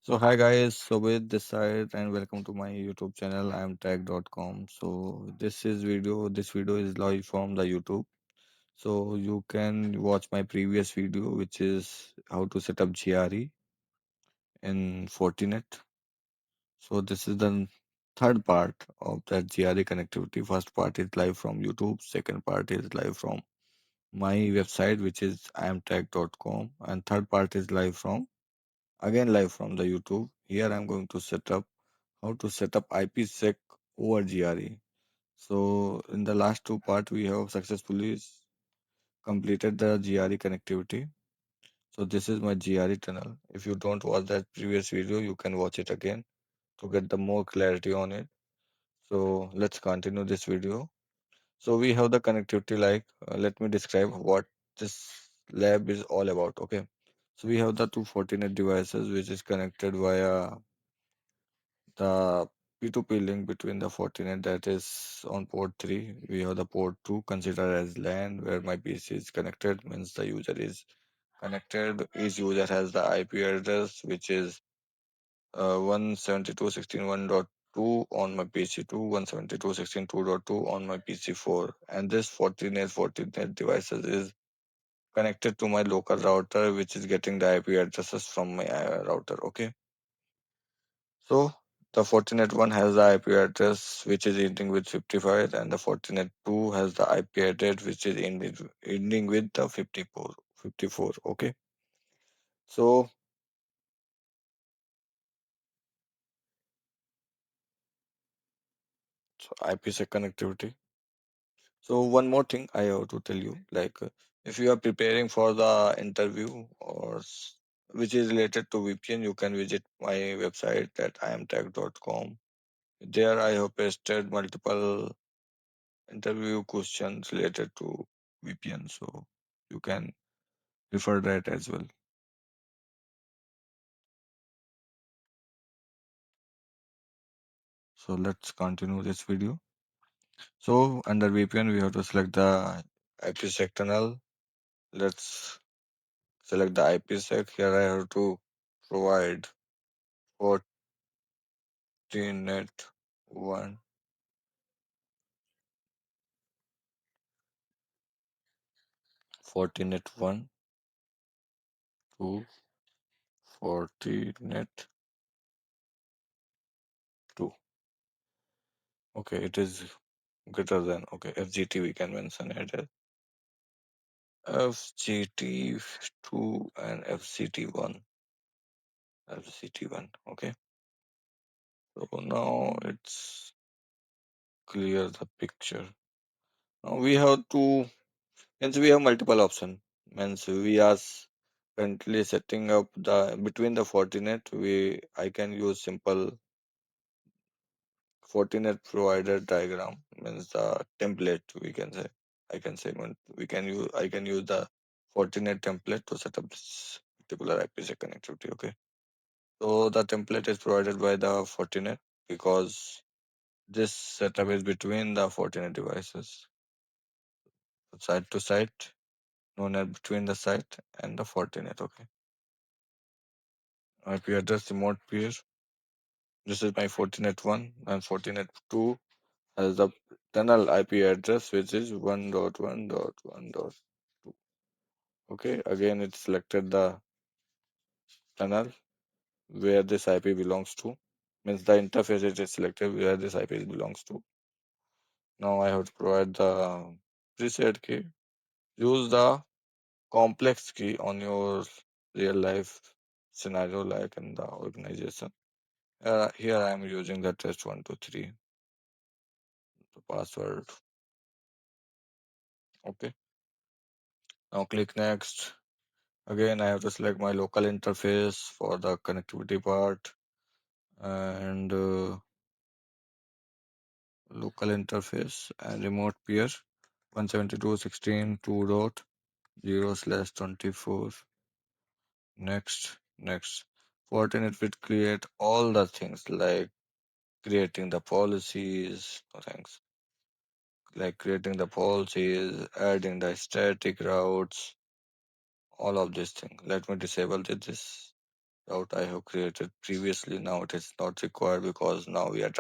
So hi guys, so with this side and welcome to my YouTube channel. I am tag.com. So this video is live from the YouTube. So you can watch my previous video which is how to set up GRE in Fortinet. So this is the third part of that GRE connectivity. First part is live from YouTube, second part is live from my website which is iamtag.com, and third part is live from the YouTube. Here I'm going to set up how to set up IPsec over GRE. So in the last two parts, we have successfully completed the GRE connectivity. So this is my GRE tunnel. If you don't watch that previous video, you can watch it again to get the more clarity on it. So let's continue this video. So we have the connectivity let me describe what this lab is all about. Okay. So we have the two Fortinet devices which is connected via the P2P link between the Fortinet that is on port 3. We have the port 2 considered as LAN where my PC is connected, means the user is connected. Each user has the IP address which is 172.16.1.2 on my PC2, 172.16.2.2 on my PC4. And this Fortinet devices is connected to my local router which is getting the IP addresses from my router. Okay. So the Fortinet one has the IP address which is ending with 55, and the Fortinet 2 has the IP address which is ending with the 54. 54. Okay. So, IPsec connectivity. So one more thing I have to tell you, if you are preparing for the interview which is related to VPN, you can visit my website at iamtag.com. There I have pasted multiple interview questions related to VPN, so you can refer that as well. So let's continue this video. So under VPN, we have to select the IPsec tunnel. Let's select the IPsec. Here I have to provide Fortinet 1, Fortinet 1 to Fortinet 2. Okay, it is greater than, okay, FGT we can mention it as FGT2 and FCT1. FCT1. Okay. So now it's clear the picture. Now we have we have multiple option. Means we are currently setting up the between the Fortinet. I can use simple Fortinet provider diagram. Means the template we can say. I can say I can use the Fortinet template to set up this particular IPsec connectivity. Okay. So the template is provided by the Fortinet because this setup is between the Fortinet devices, side to side, known as between the site and the Fortinet. Okay. IP address remote peer. This is my Fortinet 1, and Fortinet 2 has the tunnel IP address which is 1.1.1.2. Okay. Again, it selected the tunnel where this IP belongs to. Means the interface it is selected where this IP belongs to. Now I have to provide the preset key. Use the complex key on your real life scenario like in the organization. Here I am using the test 123, the password. Okay. Now click next. Again, I have to select my local interface for the connectivity part, and local interface and remote peer 172.16.2.0/24. Next. Fortinet will create all the things like creating the policies, no thanks, like creating the policies, adding the static routes, all of these things. Let me disable this route I have created previously. Now it is not required because now we are